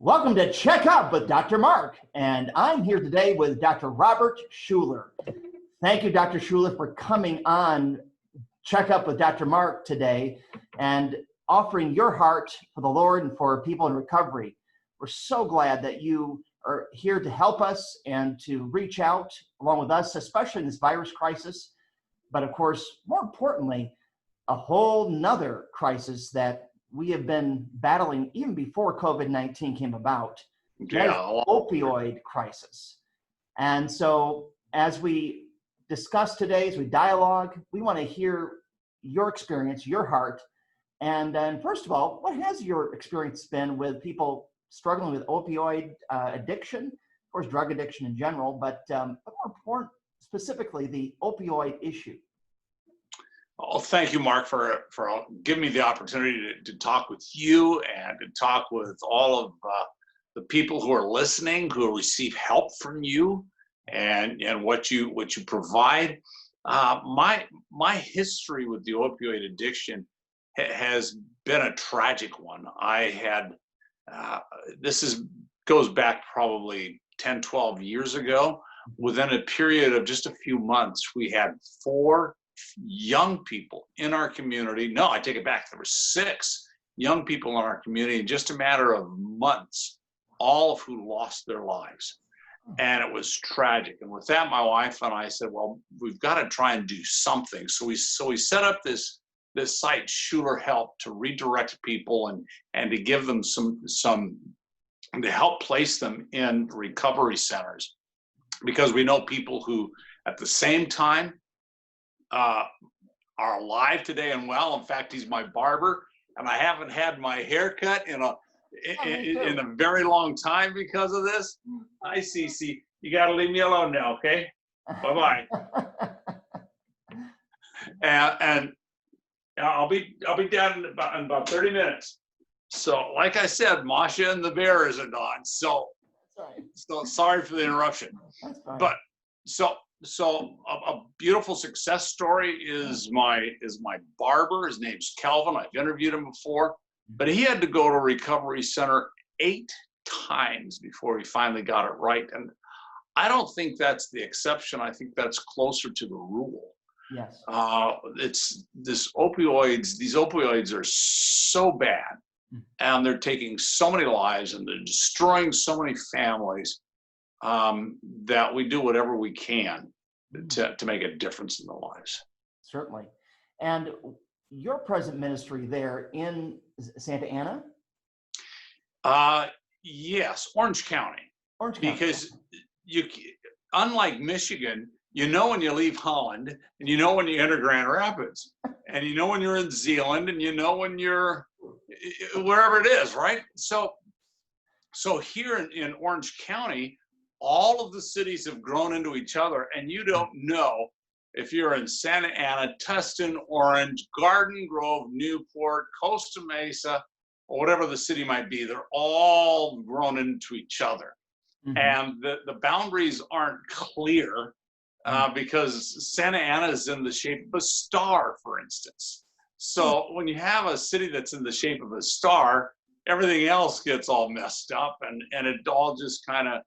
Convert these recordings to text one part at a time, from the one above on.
Welcome to Check Up with Dr. Mark, and I'm here today with Dr. Robert Schuller. Thank you, Dr. Schuller, for coming on Check Up with Dr. Mark today and offering your heart for the Lord and for people in recovery. We're so glad that you are here to help us and to reach out along with us, especially in this virus crisis. But of course, more importantly, a whole nother crisis that we have been battling even before COVID-19 came about. Yeah. The opioid crisis. And so as we discuss today, as we dialogue, we want to hear your experience, your heart. And then first of all, what has your experience been with people struggling with opioid addiction, of course, drug addiction in general, but more important, specifically the opioid issue? Oh, thank you, Mark, for giving me the opportunity to talk with you and to talk with all of the people who are listening, who receive help from you, and what you provide. My history with the opioid addiction has been a tragic one. I had goes back probably 10, 12 years ago. Within a period of just a few months, we had 4 young people in our community. No, I take it back. There were 6 young people in our community in just a matter of months, all of who lost their lives. And it was tragic. And with that, my wife and I said, well, we've got to try and do something. So we set up this site, Schuller Help, to redirect people and to give them some to help place them in recovery centers, because we know people who at the same time are alive today and well. In fact, he's my barber, and I haven't had my hair cut in a very long time because of this. Hi, Cece. You got to leave me alone now, okay? Bye-bye. and I'll be down in about 30 minutes. So, like I said, Masha and the bear isn't on. So sorry for the interruption. That's fine. But so a beautiful success story is my barber. His name's Calvin. I've interviewed him before, but he had to go to a recovery center 8 times before he finally got it right. And I don't think that's the exception. I think that's closer to the rule. Yes. It's these opioids are so bad, and they're taking so many lives, and they're destroying so many families, that we do whatever we can to make a difference in their lives. Certainly. And your present ministry there in Santa Ana? Yes, Orange County. Orange County. Because unlike Michigan, you know when you leave Holland, and you know when you enter Grand Rapids, and you know when you're in Zeeland, and you know when you're wherever it is, right? So here in Orange County, all of the cities have grown into each other, and you don't know if you're in Santa Ana, Tustin, Orange, Garden Grove, Newport, Costa Mesa, or whatever the city might be. They're all grown into each other. Mm-hmm. And the boundaries aren't clear because Santa Ana is in the shape of a star, for instance. So when you have a city that's in the shape of a star, everything else gets all messed up, and it all just kind of,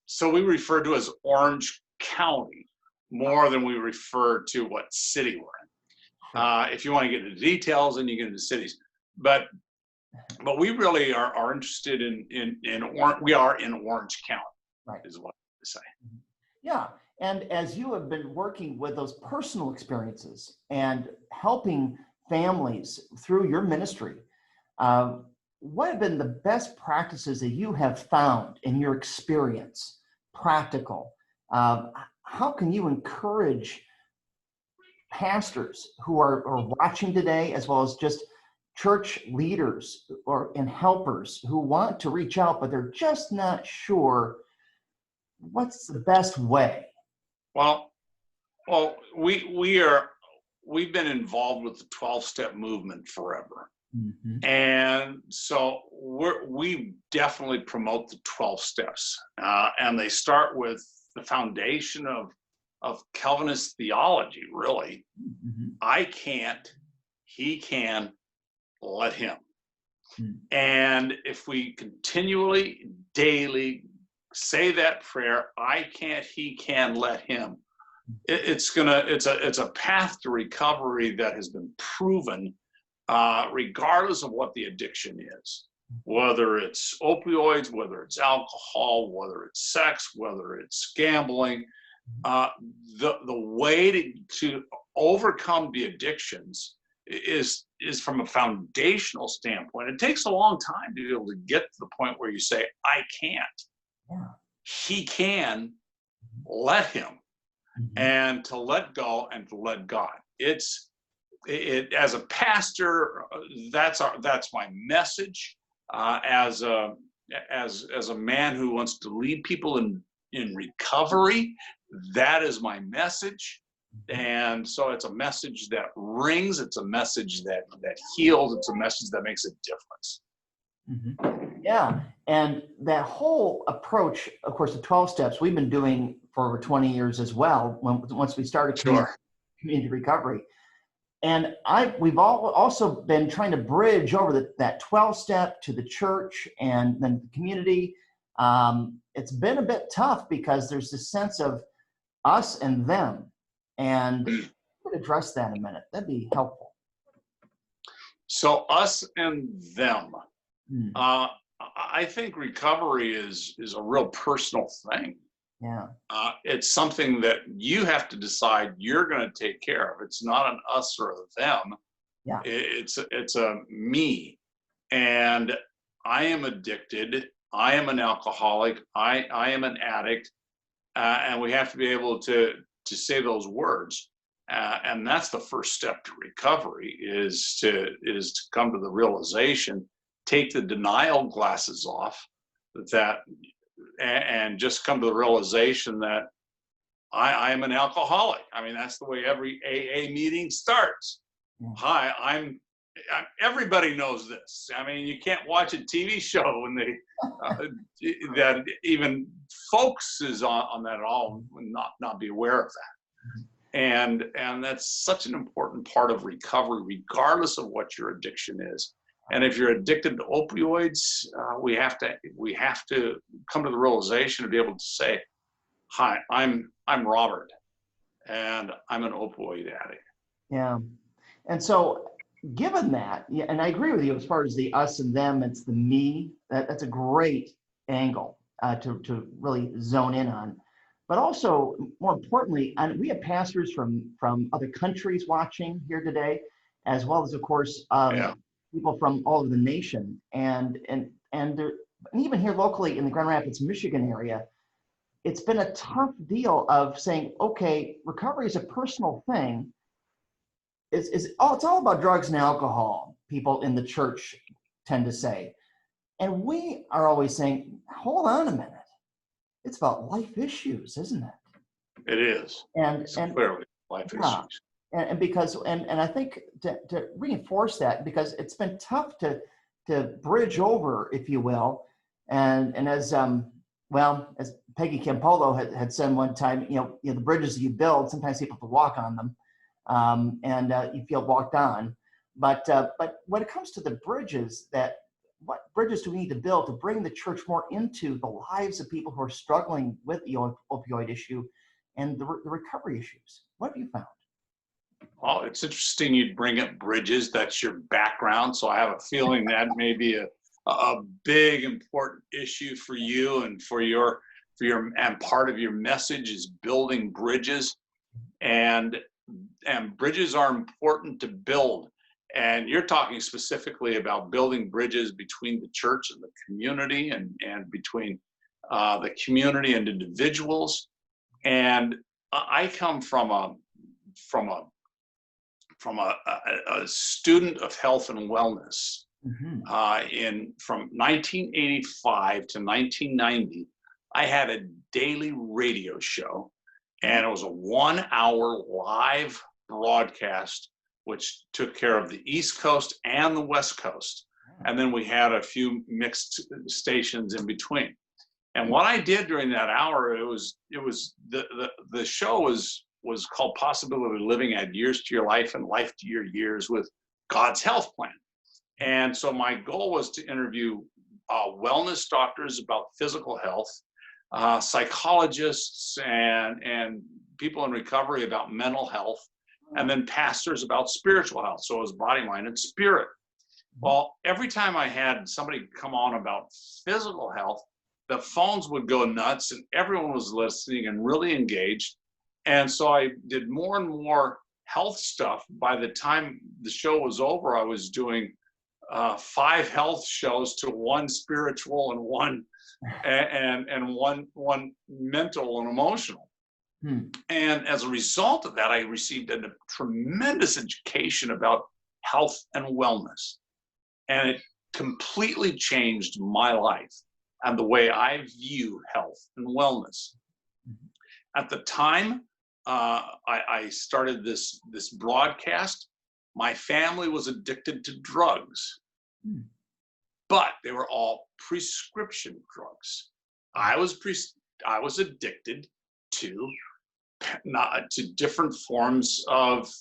so we refer to as Orange County more than we refer to what city we're in. If you want to get into details, then you get into cities. But we really are interested we are in Orange County, right, is what I say. Yeah, and as you have been working with those personal experiences and helping families through your ministry, what have been the best practices that you have found in your experience, practical? How can you encourage pastors who are watching today, as well as just church leaders and helpers who want to reach out, but they're just not sure what's the best way? Well, we've been involved with the 12-step movement forever. Mm-hmm. And so we definitely promote the 12 steps, and they start with the foundation of Calvinist theology, really. Mm-hmm. I can't, he can, let him. Mm. And if we continually, daily say that prayer, I can't, he can, let him. It's a path to recovery that has been proven, regardless of what the addiction is, whether it's opioids, whether it's alcohol, whether it's sex, whether it's gambling. Uh, the way to overcome the addictions is from a foundational standpoint. It takes a long time to be able to get to the point where you say, I can't. Yeah. He can, let him, Mhm. and to let go and to let God. It as a pastor, that's my message. As a man who wants to lead people in recovery, that is my message. And so it's a message that rings. It's a message that heals. It's a message that makes a difference. Mhm. Yeah. And that whole approach, of course, the 12 steps we've been doing for over 20 years as well, once we started Sure. community recovery. And we've all also been trying to bridge over that 12 step to the church and then the community. It's been a bit tough because there's this sense of us and them. And Mm. we could address that in a minute. That'd be helpful. So us and them. Mm. Uh, I think recovery is a real personal thing. Yeah. It's something that you have to decide you're going to take care of. It's not an us or a them. Yeah. It's a me. And I am addicted. I am an alcoholic. I am an addict. And we have to be able to say those words. And that's the first step to recovery is to come to the realization, take the denial glasses off, that and just come to the realization that I am an alcoholic. I mean, that's the way every AA meeting starts. Yeah. Hi, everybody knows this. I mean, you can't watch a TV show when that even focuses on that at all and not be aware of that. And that's such an important part of recovery, regardless of what your addiction is. And if you're addicted to opioids, we have to come to the realization to be able to say, "Hi, I'm Robert, and I'm an opioid addict." Yeah. And so, given that, yeah, and I agree with you as far as the us and them, it's the me. That's a great angle to really zone in on. But also, more importantly, and we have pastors from other countries watching here today, as well as, of course, Yeah. people from all over the nation, and even here locally in the Grand Rapids, Michigan area. It's been a tough deal of saying, okay, recovery is a personal thing. It's all about drugs and alcohol, people in the church tend to say. And we are always saying, hold on a minute. It's about life issues, isn't it? It is. And It's and clearly life yeah, issues. and because and I think to reinforce that, because it's been tough to bridge over, if you will. And as well, as Peggy Campolo had said one time, the bridges that you build, sometimes people have to walk on them, and you feel walked on. But when it comes to the bridges, what bridges do we need to build to bring the church more into the lives of people who are struggling with the opioid issue and the recovery issues? What have you found? Well, it's interesting you'd bring up bridges. That's your background. So I have a feeling that may be a big, important issue for you and for your and part of your message is building bridges. And bridges are important to build. And you're talking specifically about building bridges between the church and the community and between the community and individuals. And I come from from a a student of health and wellness. Mm-hmm. From 1985 to 1990, I had a daily radio show, and it was a 1 hour live broadcast, which took care of the East Coast and the West Coast. And then we had a few mixed stations in between. And what I did during that hour, it was the show was called Possibility of Living: Add Years to Your Life and Life to Your Years with God's Health Plan. And so my goal was to interview wellness doctors about physical health, psychologists and people in recovery about mental health, and then pastors about spiritual health. So it was body, mind, and spirit. Well, every time I had somebody come on about physical health, the phones would go nuts and everyone was listening and really engaged. And so I did more and more health stuff. By the time the show was over, I was doing 5 health shows to 1 spiritual and one mental and emotional. And as a result of that, I received a tremendous education about health and wellness. And it completely changed my life and the way I view health and wellness. At the time I started this broadcast, my family was addicted to drugs, but they were all prescription drugs. I was addicted to different forms of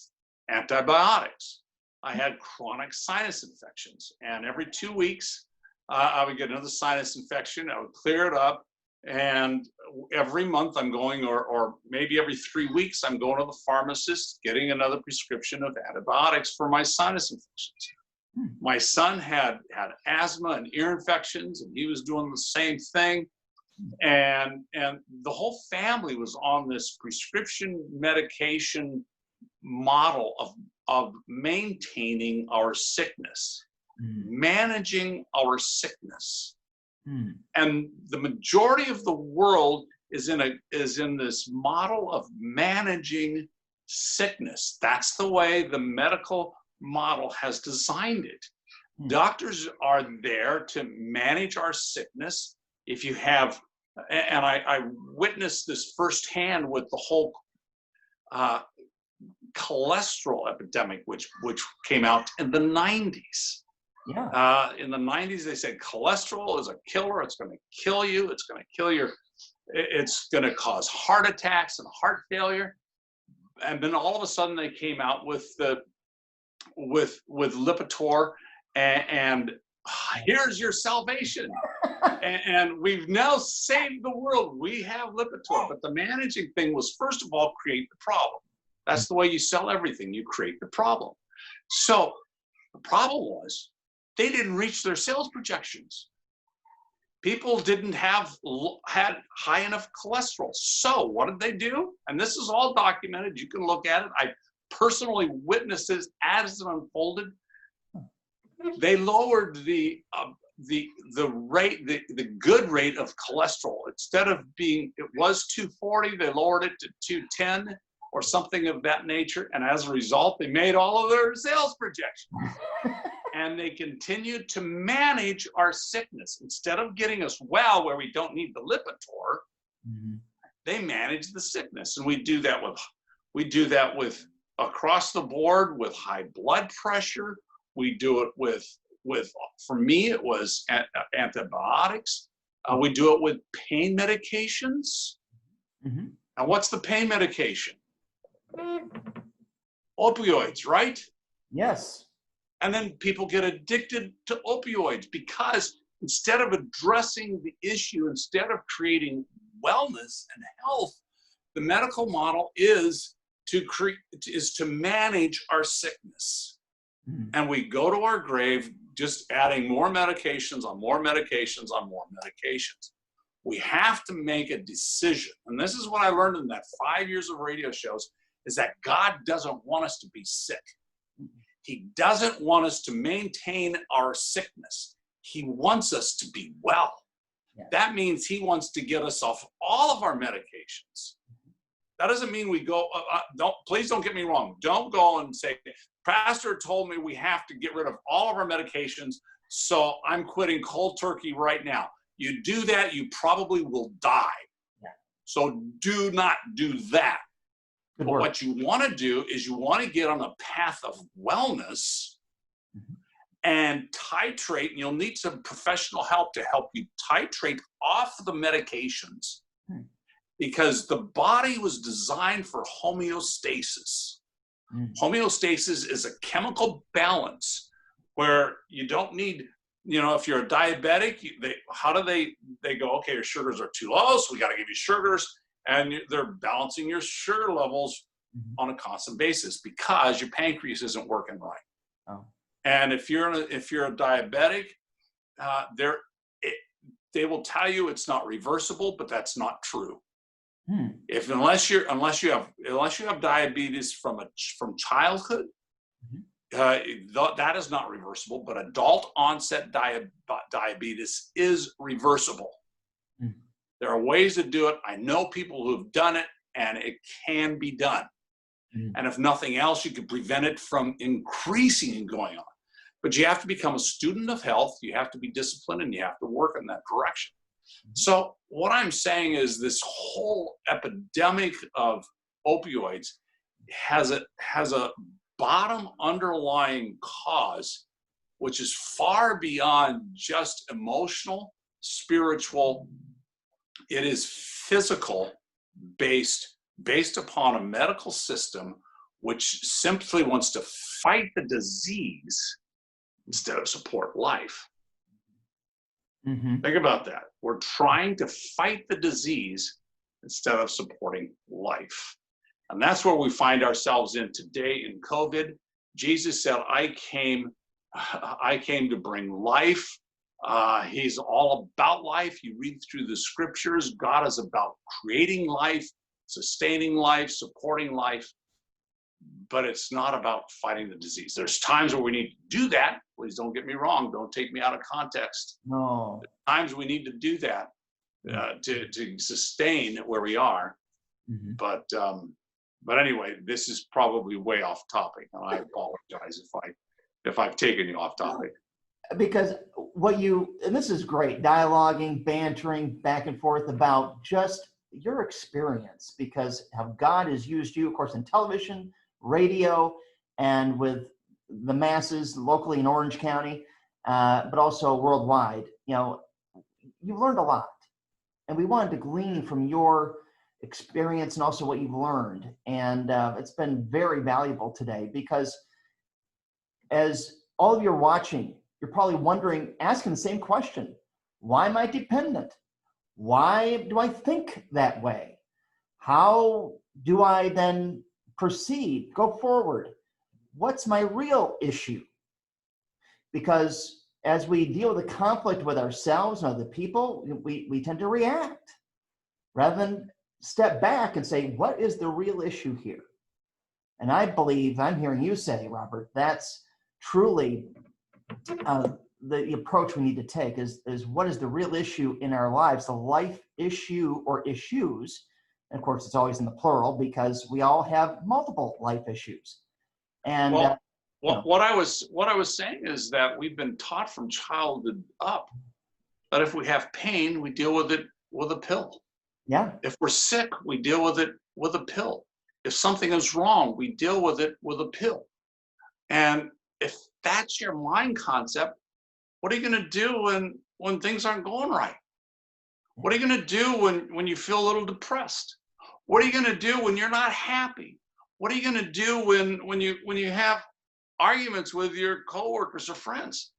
antibiotics. I had chronic sinus infections, and every 2 weeks I would get another sinus infection. I would clear it up, and every month I'm going, or maybe every 3 weeks, I'm going to the pharmacist getting another prescription of antibiotics for my sinus infections. My son had asthma and ear infections, and he was doing the same thing. And the whole family was on this prescription medication model of maintaining our sickness, managing our sickness. And the majority of the world is in this model of managing sickness. That's the way the medical model has designed it. Doctors are there to manage our sickness. If you have, and I witnessed this firsthand with the whole cholesterol epidemic, which came out in the 90s. In the 90s, they said cholesterol is a killer. It's going to kill you. It's going to kill it's going to cause heart attacks and heart failure. And then all of a sudden, they came out with Lipitor, and here's your salvation. And we've now saved the world. We have Lipitor. But the managing thing was, first of all, create the problem. That's the way you sell everything. You create the problem. So the problem was they didn't reach their sales projections. People didn't had high enough cholesterol. So what did they do? And this is all documented. You can look at it. I personally witnessed this as it unfolded. They lowered the good rate of cholesterol. Instead of it was 240, they lowered it to 210 or something of that nature. And as a result, they made all of their sales projections. And they continued to manage our sickness. Instead of getting us well where we don't need the Lipitor, they manage the sickness. And we do that with across the board with high blood pressure. We do it with for me, it was antibiotics. We do it with pain medications. And what's the pain medication? Opioids, right? Yes. And then people get addicted to opioids because instead of addressing the issue, instead of creating wellness and health, the medical model is to manage our sickness. And we go to our grave just adding more medications on more medications on more medications. We have to make a decision. And this is what I learned in that 5 years of radio shows, is that God doesn't want us to be sick. He doesn't want us to maintain our sickness. He wants us to be well. That means he wants to get us off all of our medications. That doesn't mean we go, please don't get me wrong. Don't go and say, Pastor told me we have to get rid of all of our medications, so I'm quitting cold turkey right now. You do that, you probably will die. So do not do that. But what you want to do is you want to get on a path of wellness and titrate, and you'll need some professional help to help you titrate off the medications, because the body was designed for homeostasis. Homeostasis is a chemical balance where you don't need, if you're a diabetic, how do they go, okay, your sugars are too low, so we got to give you sugars, and they're balancing your sugar levels on a constant basis because your pancreas isn't working right. Oh. And if you're a diabetic, they will tell you it's not reversible, but that's not true. Unless you have diabetes from childhood, that is not reversible. But adult onset diabetes is reversible. There are ways to do it. I know people who have done it, and it can be done. And if nothing else, you can prevent it from increasing and going on. But you have to become a student of health. You have to be disciplined, and you have to work in that direction. So what I'm saying is this whole epidemic of opioids has a bottom underlying cause, which is far beyond just emotional, spiritual. It is physical, based upon a medical system which simply wants to fight the disease instead of support life. Think about that. We're trying to fight the disease instead of supporting life. And that's where we find ourselves in today in COVID. Jesus said, I came to bring life. He's all about life. You read through the scriptures, God is about creating life, sustaining life, supporting life. But it's not about fighting the disease. There's times where we need to do that. Please don't get me wrong. Don't take me out of context. No. There's times we need to do that to sustain where we are. But anyway, this is probably way off topic, and I apologize if I've taken you off topic. Because and this is great, dialoguing, bantering back and forth about just your experience, because how God has used you, of course, in television, radio, and with the masses locally in Orange County, but also worldwide. You learned a lot, and we wanted to glean from your experience and also what you've learned. And it's been very valuable today, because as all of you are watching, you're probably wondering, asking the same question: why am I dependent? Why do I think that way? How do I then proceed, go forward? What's my real issue? Because as we deal with the conflict with ourselves and other people, we tend to react rather than step back and say, what is the real issue here? And I believe I'm hearing you say, Robert, that's truly the approach we need to take is what is the real issue in our lives, the life issue or issues. And of course, it's always in the plural, because we all have multiple life issues. And what I was saying is that we've been taught from childhood up that if we have pain, we deal with it with a pill. Yeah. If we're sick, we deal with it with a pill. If something is wrong, we deal with it with a pill. And if that's your mind concept, what are you going to do when things aren't going right? What are you going to do when you feel a little depressed? What are you going to do when you're not happy? What are you going to do when you have arguments with your coworkers or friends?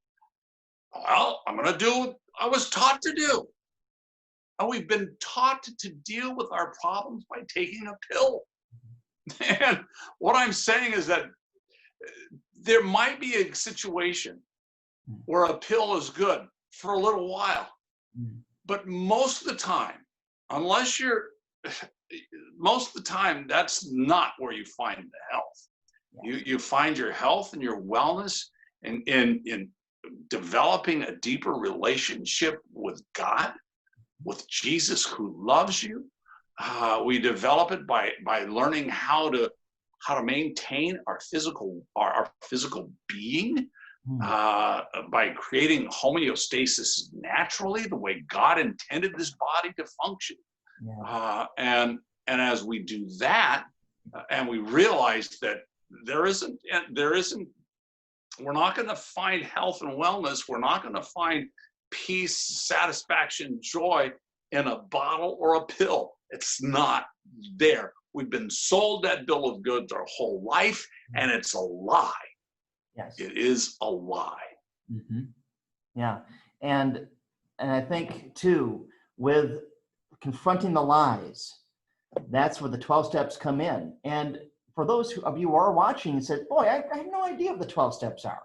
Well, I'm going to do what I was taught to do. And we've been taught to deal with our problems by taking a pill. And what I'm saying is that there might be a situation where a pill is good for a little while. But most of the time, that's not where you find the health. You find your health and your wellness in developing a deeper relationship with God, with Jesus who loves you. We develop it by learning how to maintain our physical being, by creating homeostasis naturally, the way God intended this body to function. And as we do that, and we realize that we're not going to find health and wellness, we're not going to find peace, satisfaction, joy in a bottle or a pill. It's not there. We've been sold that bill of goods our whole life, and it's a lie. Yes. It is a lie. Hmm. Yeah. And I think too, with confronting the lies, that's where the 12 steps come in. And for those of you who are watching and said, boy, I have no idea what the 12 steps are.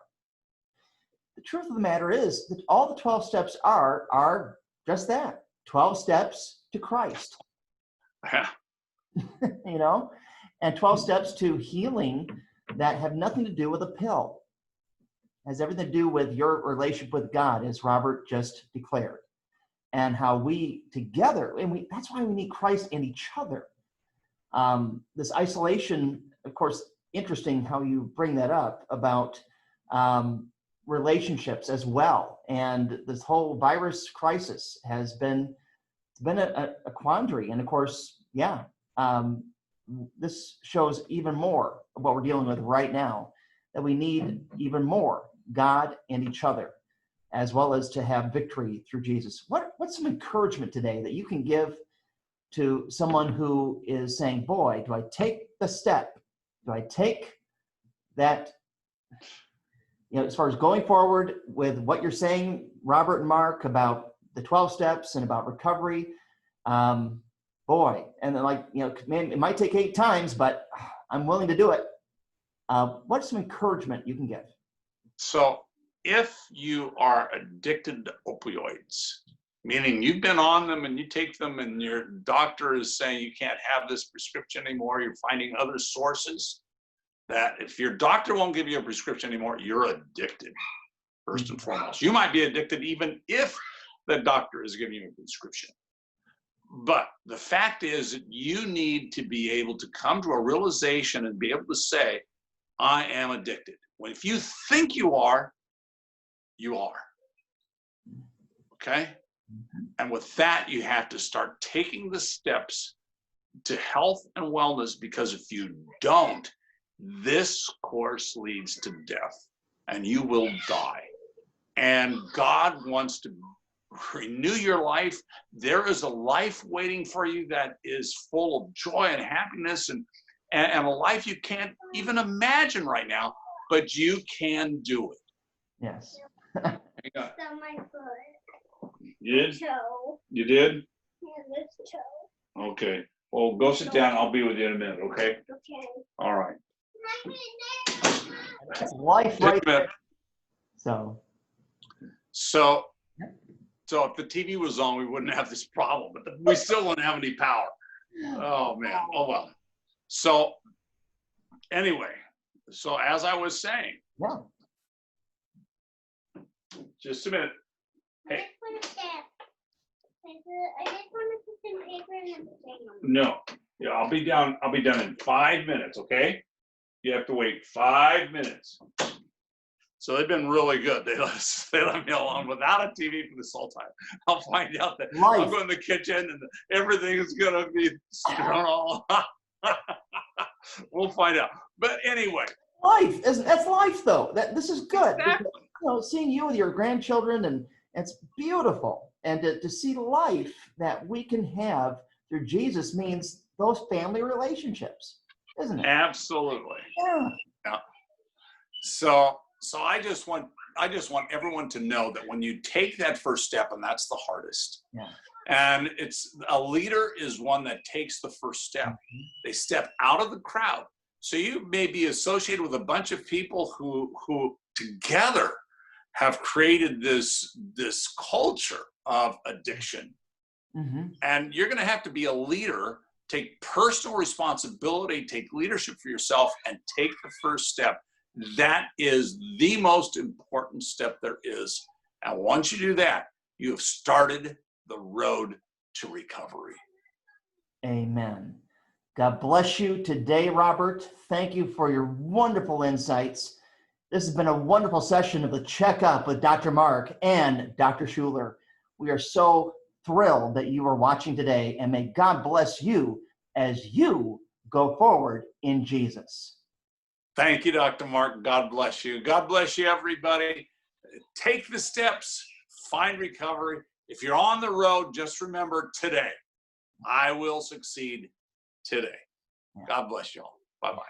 The truth of the matter is that all the 12 steps are just that, 12 steps to Christ, you know, and 12 steps to healing that have nothing to do with a pill. It has everything to do with your relationship with God, as Robert just declared, and how we together, and that's why we need Christ and each other. This isolation, of course, interesting how you bring that up about relationships as well. And this whole virus crisis has been a quandary. And of course, yeah, this shows even more of what we're dealing with right now, that we need even more God and each other, as well as to have victory through Jesus. What's some encouragement today that you can give to someone who is saying, boy, do I take the step? Do I take that, as far as going forward with what you're saying, Robert and Mark, about the 12 steps and about recovery? Boy, and then man, it might take 8 times, but I'm willing to do it. What's some encouragement you can give? So if you are addicted to opioids, meaning you've been on them and you take them and your doctor is saying you can't have this prescription anymore, you're finding other sources, that if your doctor won't give you a prescription anymore, you're addicted, first and foremost. You might be addicted even if the doctor is giving you a prescription. But the fact is that you need to be able to come to a realization and be able to say, I am addicted. When if you think you are, you are. Okay? And with that, you have to start taking the steps to health and wellness, because if you don't, this course leads to death and you will die. And God wants to renew your life. There is a life waiting for you that is full of joy and happiness and a life you can't even imagine right now, but you can do it. Yes. On my foot. You did? Toe. You did? Yeah, this toe. Okay. Well, go sit down. I'll be with you in a minute, okay? Okay. All right. That's life Take right a minute. there. So if the TV was on, we wouldn't have this problem, but we still wouldn't have any power. Oh, man. Oh, well. So anyway, so as I was saying, Yeah. just a minute. Hey. I just want to put some paper in the thing. No. Yeah, I'll be done in 5 minutes, okay? You have to wait 5 minutes. So they've been really good. They let me alone without a TV for this whole time. I'll find out that I'll go in the kitchen and everything is gonna be thrown. We'll find out. But anyway, That's life, though. This is good. Exactly. Because, seeing you with your grandchildren, and it's beautiful. And to see life that we can have through Jesus means those family relationships, isn't it? Absolutely. Yeah. So I just want everyone to know that when you take that first step, and that's the hardest. Yeah. And it's a leader is one that takes the first step. Mm-hmm. They step out of the crowd. So you may be associated with a bunch of people who together have created this culture of addiction. Mm-hmm. And you're going to have to be a leader, take personal responsibility, take leadership for yourself, and take the first step. That is the most important step there is. And once you do that, you have started the road to recovery. Amen. God bless you today, Robert. Thank you for your wonderful insights. This has been a wonderful session of the Checkup with Dr. Mark and Dr. Schuller. We are so thrilled that you are watching today, and may God bless you as you go forward in Jesus. Thank you, Dr. Mark. God bless you. God bless you, everybody. Take the steps, find recovery. If you're on the road, just remember today, I will succeed today. God bless you all. Bye-bye.